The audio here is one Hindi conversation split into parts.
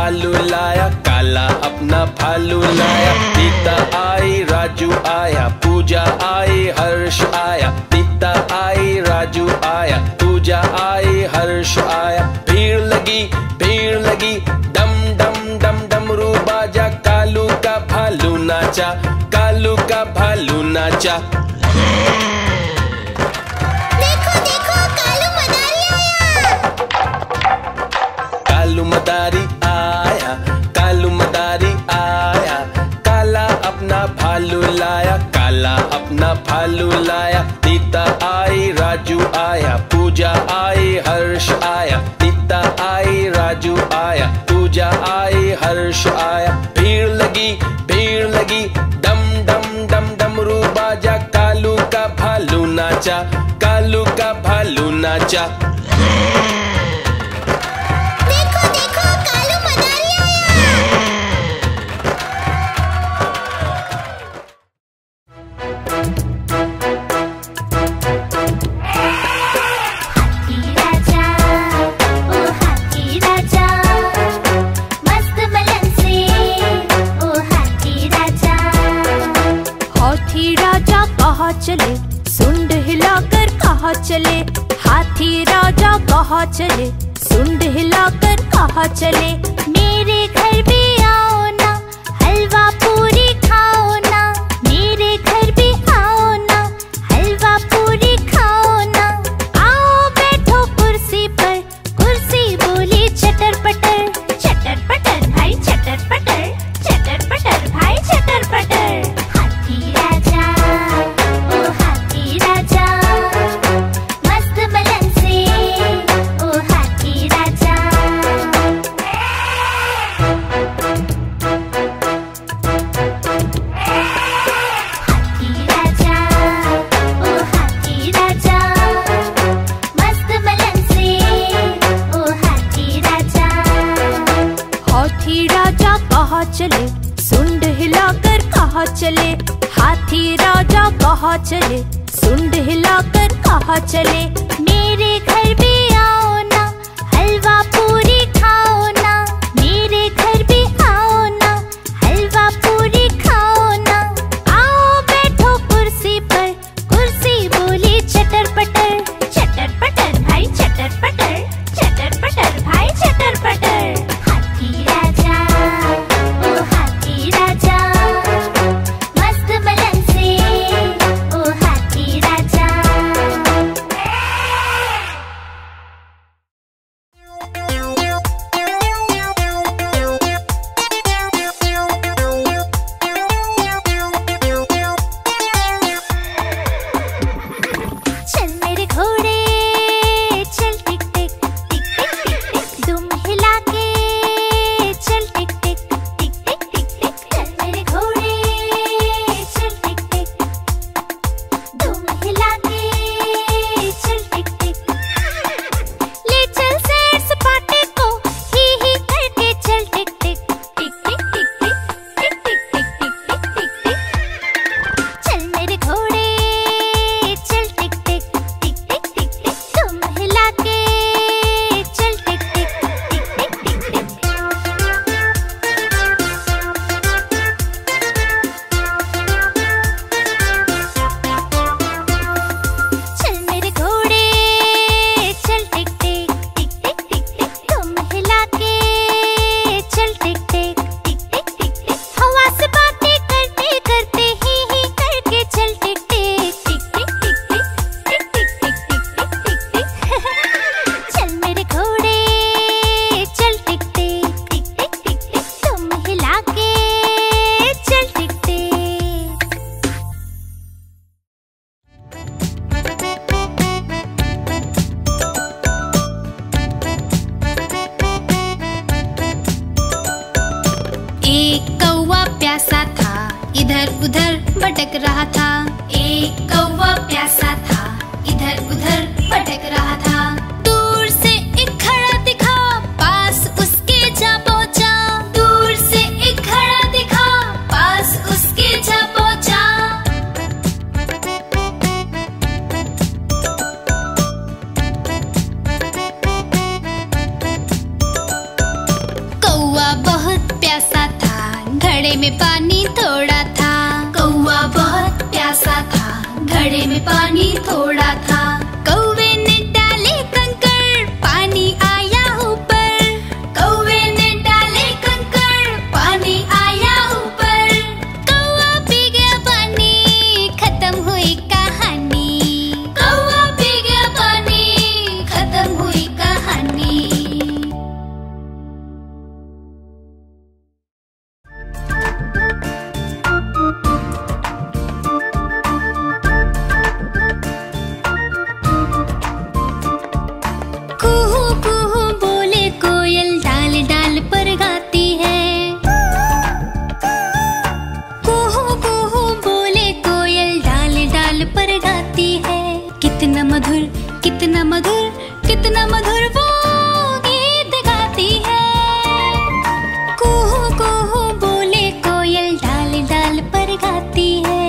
भालू लाया, काला अपना भालू लाया। सीता आई, राजू आया, पूजा आई, हर्ष आया। सीता आई, राजू आया, पूजा आई, हर्ष आया। भीड़ लगी, डम डम डम डमरू बाजा। कालू का भालू नाचा, कालू का भालू नाचा। देखो देखो, कालू मदारी आया। कालू मदारी आया, कालू मदारी आया। काला अपना भालू लाया, काला अपना भालू लाया। सीता आई, राजू आया, पूजा आई, हर्ष आया। सीता आई, राजू आया, पूजा आई, हर्ष आया। भीड़ लगी, डम डम डम डमरू बाजा। कालू का भालू नाचा, कालू का भालू नाचा। देखो देखो, कालू मदारी आया। हाथी राजा, ओ हाथी राजा, मस्त मलन से, ओ हाथी राजा। हाथी राजा कहाँ चले, सुंड हिलाकर कहाँ चले। हाथी राजा कहाँ चले, सुंड हिलाकर कहाँ चले। मेरे घर भी आओ ना, हलवा पूरी खाओ ना। मेरे घर भी आओ ना, हलवा पूरी खाओ ना। आओ बैठो कुर्सी पर, कुर्सी बोली चटर पटर। चटर पटर भाई चटर पटर, चटर पटर भाई चटर पटर। हाथी राजा, ओ हाथी राजा, मस्त मलन से, ओ हाथी राजा। हाथी राजा, ओ हाथी राजा, मस्त मलन से, ओ हाथी राजा। हाथी राजा कहाँ चले, सुंड हिलाकर कहाँ चले। हाथी राजा कहाँ चले, सुंड हिलाकर कहाँ चले। मेरे घर भी आओ ना, हलवा पूरी खाओ ना। मेरे घर भी आओ ना, हलवा पूरी खाओ ना। आओ बैठो कुर्सी पर, कुर्सी बोली चटर पटर। चटर पटर भाई चटर पटर, चटर पटर भाई चटर पटर। हाथी राजा, ओ हाथी राजा, मस्त मलन से, ओ हाथी राजा। चल मेरे घोड़े, चल टिक टिक टिक टिक टिक टिक। दुम हिला के चल टिक टिक टिक टिक टिक टिक। चल मेरे घोड़े, चल टिक टिक, दुम हिला के चल टिक टिक। ले चल सैर सपाटे को, ही करके चल टिक टिक टिक टिक टिक टिक टिक टिक टिक टिक टिक टिक। चल मेरे घोड़े, चल टिक टिक टिक टिक टिक टिक। तुम हिला के चल टिक टिक टिक टिक टिक टिक। चल मेरे घोड़े, चल टिक टिक टिक टिक टिक टिक। तुम हिला के चल टिक टिक टिक टिक टिक टिक। हवा से बातें करते करते ही करके चल टिक टिक टिक टिक टिक टिक टिक टिक टिक टिक टिक टिक। चल मेरे घोड़े, चल टिक टिक टिक टिक टिक टिक। तुम हिला के चल टिक टिक। एक कौवा प्यासा था, इधर उधर भटक रहा था। एक कौवा प्यासा था, इधर उधर भटक रहा था। दूर से एक घड़ा दिखा, पास उसके जा पहुंचा। दूर से एक घड़ा दिखा, पास उसके जा पहुंचा। कौवा घड़े में पानी थोड़ा था। कौवा बहुत प्यासा था, घड़े में पानी थोड़ा था। कौवे ने डाले कंकड़, पानी आया ऊपर। कौवे ने डाले कंकड़, पानी आया ऊपर। कौवा पी गया पानी, खत्म हुई कहानी। कौवा पी गया पानी, खत्म हुई कहानी। कुहू कुहू बोले कोयल, डाल डाल पर गाती है। कुहू कुहू बोले कोयल, डाल डाल पर गाती है। कितना मधुर, कितना मधुर, कितना मधुर वो गीत गाती है। कुहू कुहू बोले कोयल, डाल डाल पर गाती है।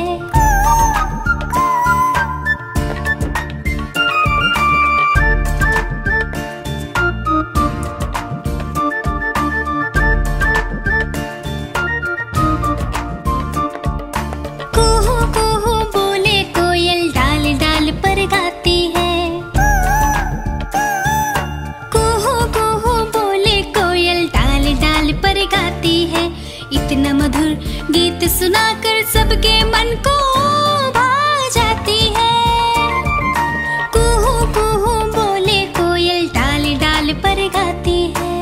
कुहू कुहू बोले कोयल, डाल डाल पर गाती है। कुहू कुहू बोले कोयल, डाल डाल पर गाती है। इतना मधुर गीत सुनाकर सबके मन को भा जाती है। कुहू कुहू बोले कोयल, डाल डाल पर गाती है।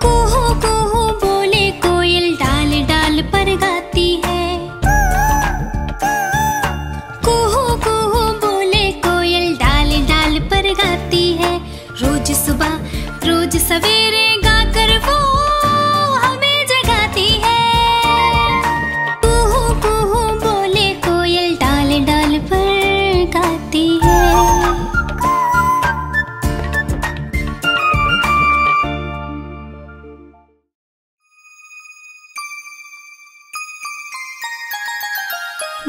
कुहू कुहू बोले कोयल, डाल डाल पर गाती है। कुहू कुहू बोले कोयल, डाल डाल पर गाती है। रोज सुबह रोज सवेरे गाकर वो हमें जगाती है। कुहू कुहू बोले कोयल, डाल डाल पर गाती है।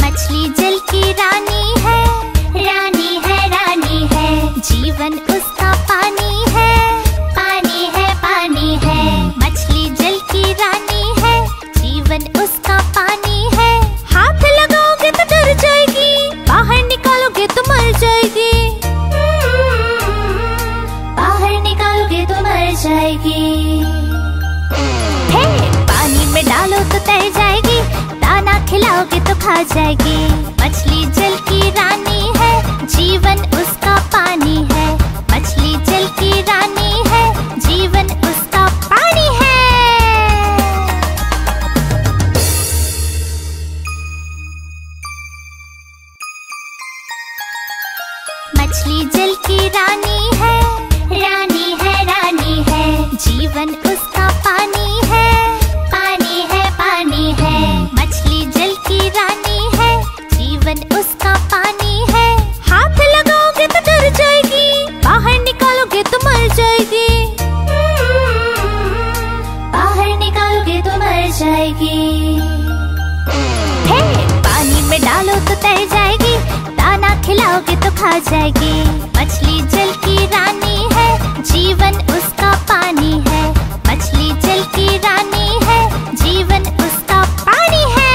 मछली जल की रानी है, रानी है, रानी है। जीवन उसका पानी है, पानी है, पानी है। मछली जल की रानी है, जीवन उसका पानी है। हाथ लगाओगे तो डर जाएगी, बाहर निकालोगे तो मर जाएगी। बाहर निकालोगे तो मर जाएगी। हे, पानी में डालो तो तैर जाएगी, दाना खिलाओगे तो खा जाएगी। मछली जल की रानी है, जीवन उसका पानी है। मछली जल की रानी है, जीवन उसका पानी है। मछली जल की रानी है, रानी है, रानी है। जीवन उसका पानी है, पानी है, पानी है। मछली जल की रानी है, जीवन उसका पानी है। हाथ लगाओगे तो डर जाएगी, बाहर निकालोगे तो मर जाएगी। बाहर निकालोगे तो मर जाएगी। हे, पानी में डालो तो तैर जाएगी, दाना खिलाओगे तो खा जाएगी। मछली जल की रानी है, जीवन उसका पानी है। मछली जल की रानी है, जीवन उसका पानी है।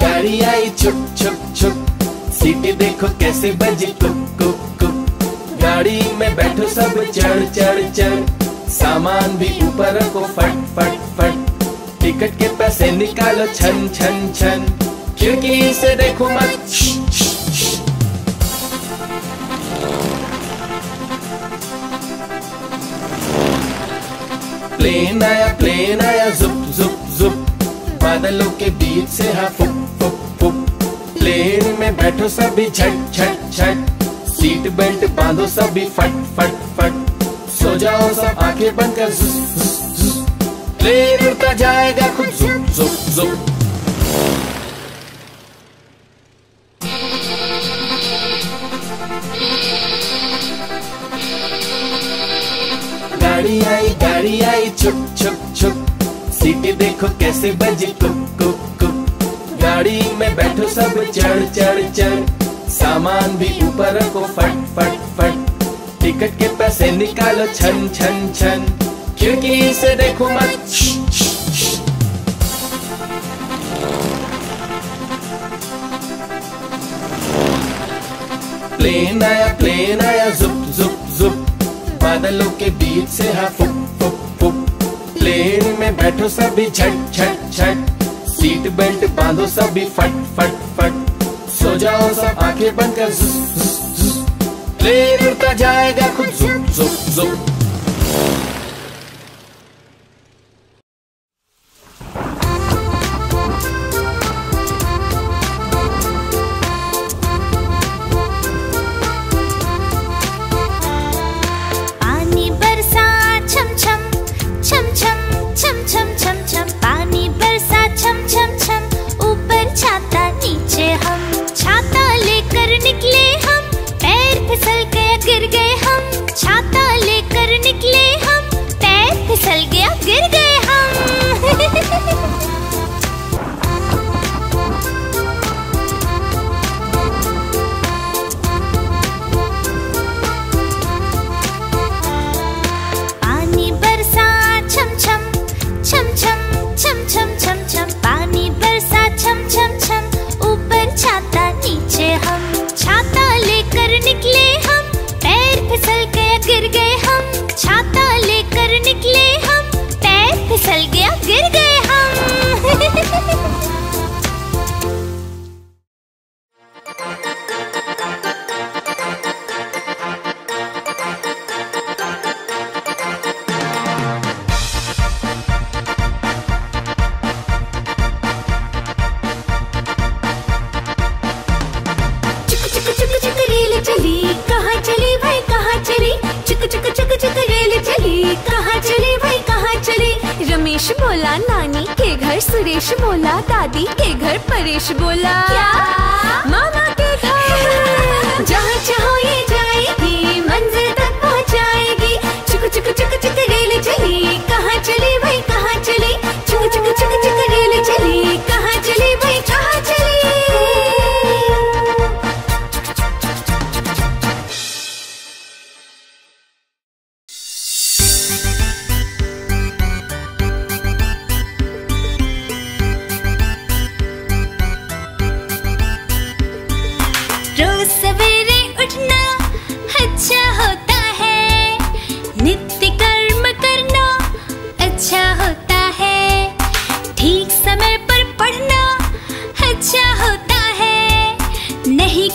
गाड़ी आई छुप छुप छुप, सीटी देखो कैसे बजी कुक कुक कुक। गाड़ी में बैठो सब चढ़ चढ़ चढ़, सामान भी ऊपर रखो फट फट फट। टिकट के पैसे निकालो छन छन छन, खिड़की से देखो मत। प्लेन आया जुप जुप जुप, बादलों के बीच से हाँ फुक फुक फुक। प्लेन में बैठो सभी झट झट झट, सीट बेल्ट बांधो सभी फट फट फट। सो जाओ सब आंखें बंद कर, प्लेन उड़ता जाएगा खुद जुप जुप जुप। गाड़ी आई छुक छुक छुक, सीटी देखो कैसे बजी कुक कुक कुक। गाड़ी में बैठो सब चढ़ चढ़ चढ़, सामान भी ऊपर रखो फट फट फट। टिकट के पैसे निकालो छन छन छन, खिड़की से देखो मत। प्लेन आया जुप जुप जुप, बादलों के बीच से हाँ फुक फुक फुक। प्लेन में बैठो सभी झट झट झट, सीट बेल्ट बांधो सभी फट फट फट। सो जाओ सब आंखें बंद कर जुप जुप जुप, प्लेन उड़ता जाएगा खुद जुप जुप जुप। रमेश बोला नानी के घर, सुरेश बोला दादी के घर, परेश बोला क्या मामा के घर। जहाँ चाहो ये जाएगी, मंजिल तक पहुँचाएगी। चुक चुक चुक चुक रेल चली, कहाँ चली भाई कहाँ चली। चुक चुक चुक चुक रेल चली, कहाँ चली भाई कहाँ चली।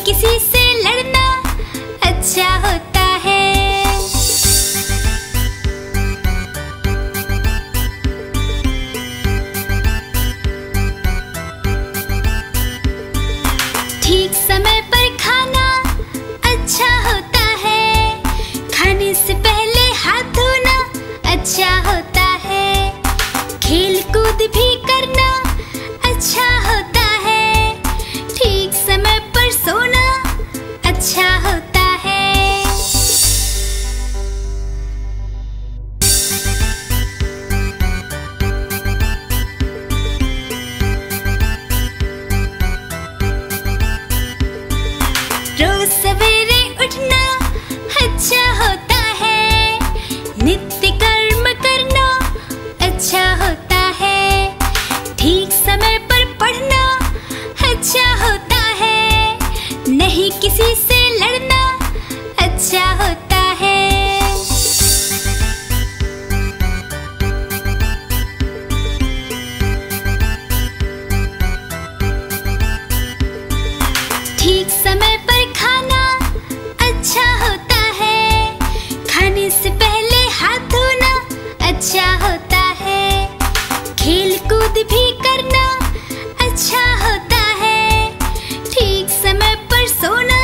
किसी से लड़ना अच्छा होता है। ठीक समय पर खाना अच्छा होता है। खाने से पहले हाथ धोना अच्छा होता है। खेल कूद भी करना अच्छा होता है। ठीक समय पर सोना अच्छा होता है। रोज सवेरे उठना अच्छा होता है। नित्य कर्म करना अच्छा होता है। ठीक समय पर पढ़ना अच्छा होता है। नहीं किसी से लड़ना अच्छा होता है। ठीक समय पर खाना अच्छा होता है। खाने से पहले हाथ धोना अच्छा होता है। खेल कूद भी करना अच्छा होता है। ठीक समय पर सोना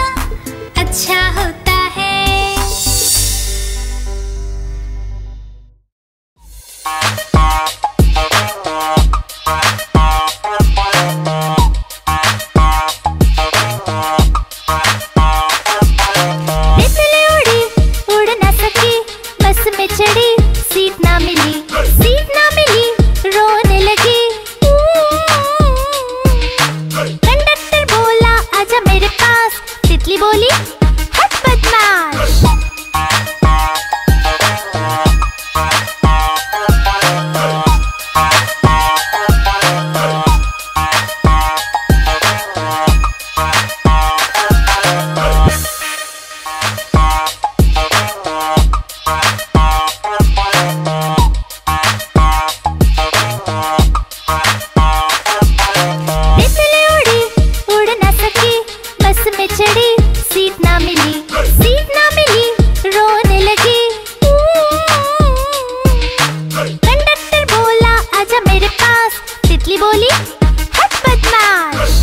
अच्छा होता है। तितली उड़ी उड़ ना सकी, बस में चढ़ी सीट ना मिली। तितली बोली, हट बदमाश।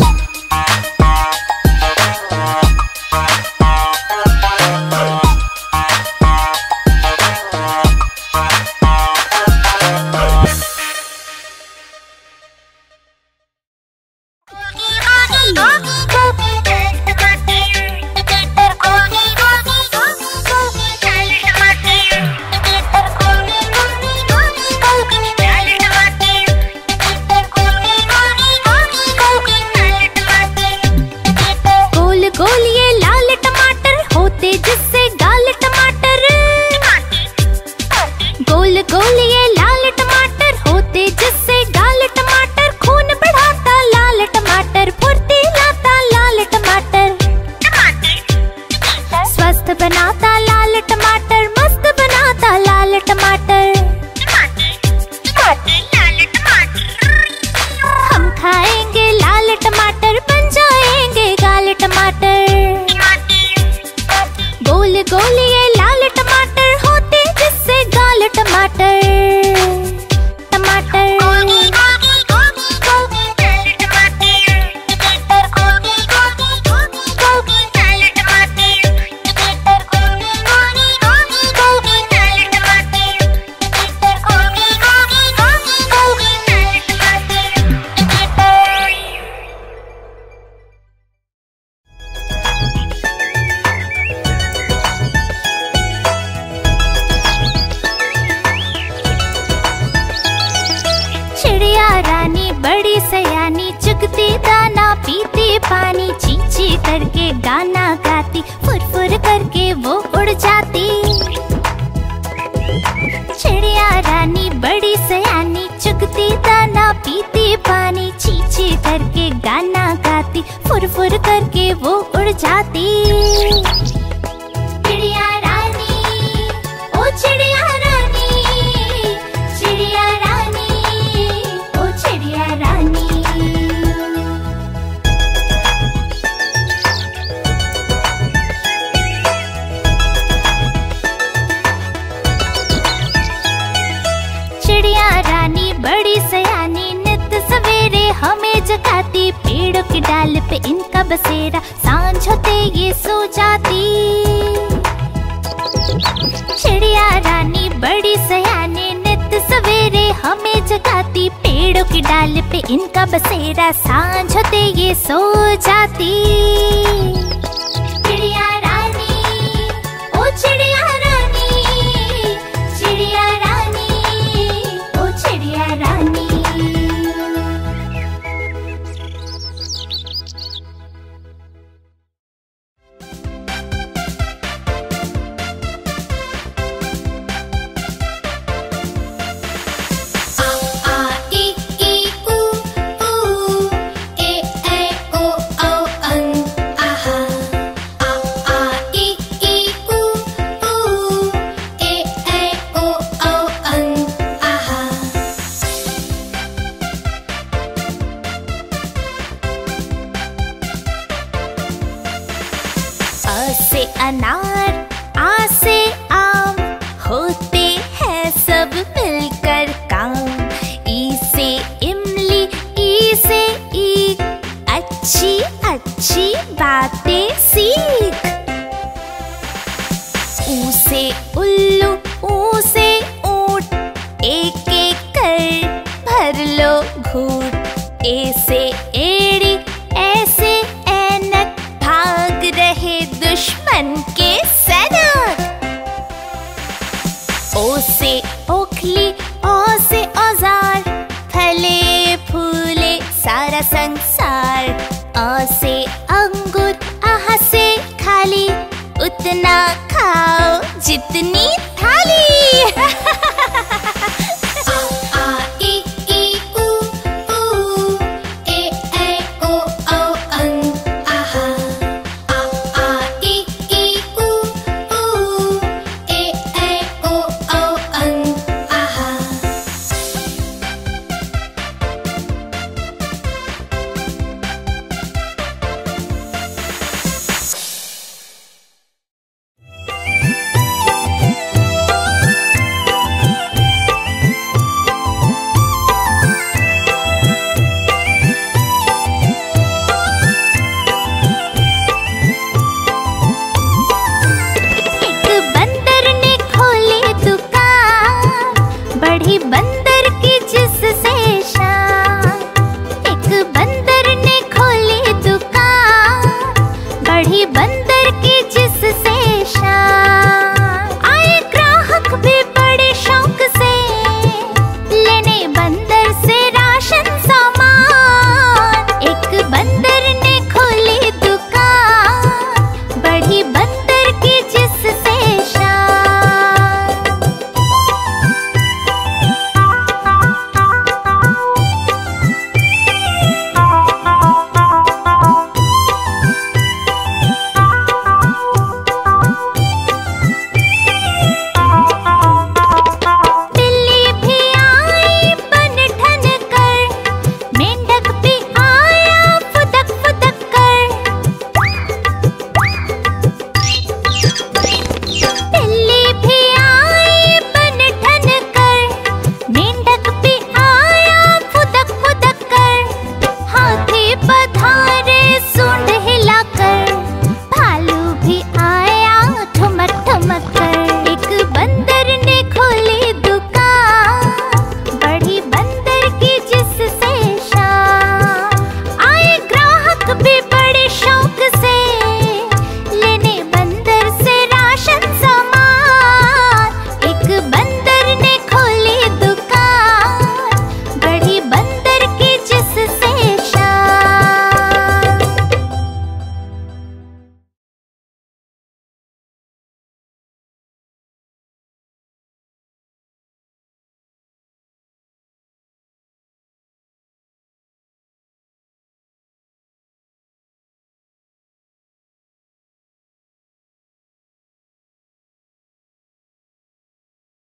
करके गाना गाती, फुर फुर करके वो उड़ जाती। चिड़िया रानी बड़ी सयानी, चुगती दाना पीती पानी, ची ची करके गाना गाती, फुर फुर करके वो उड़ जाती। चिड़िया रानी, ओ चिड़िया रानी, चिड़िया रानी, ओ चिड़िया रानी। चिड़िया रानी बड़ी सयानी, नित सवेरे हमें जगाती, पेड़ों की डाल पे इनका बसेरा, सांझ होते ये सो जाती। चिड़िया रानी बड़ी सयानी, नित सवेरे हमें जगाती, पेड़ों की डाल पे इनका बसेरा, सांझ होते ये सो जाती। चिड़िया रानी, ओ चिड़िया रानी, चिड़िया रानी, ओ चिड़िया रानी। से अनार, आ से आम, होते हैं सब मिलकर काम। ई से इमली, ई से ईख, अच्छी अच्छी बातें सीख। ऊ से उल्लू, ऊ से ऊंट, एक एक कर भर लो घूंट। ए से एड़ी, ऐसे ऐनक, भाग रहे दुश्मन के सैनिक। ओ से ओखली, ओ से औजार, फले फूले सारा संसार।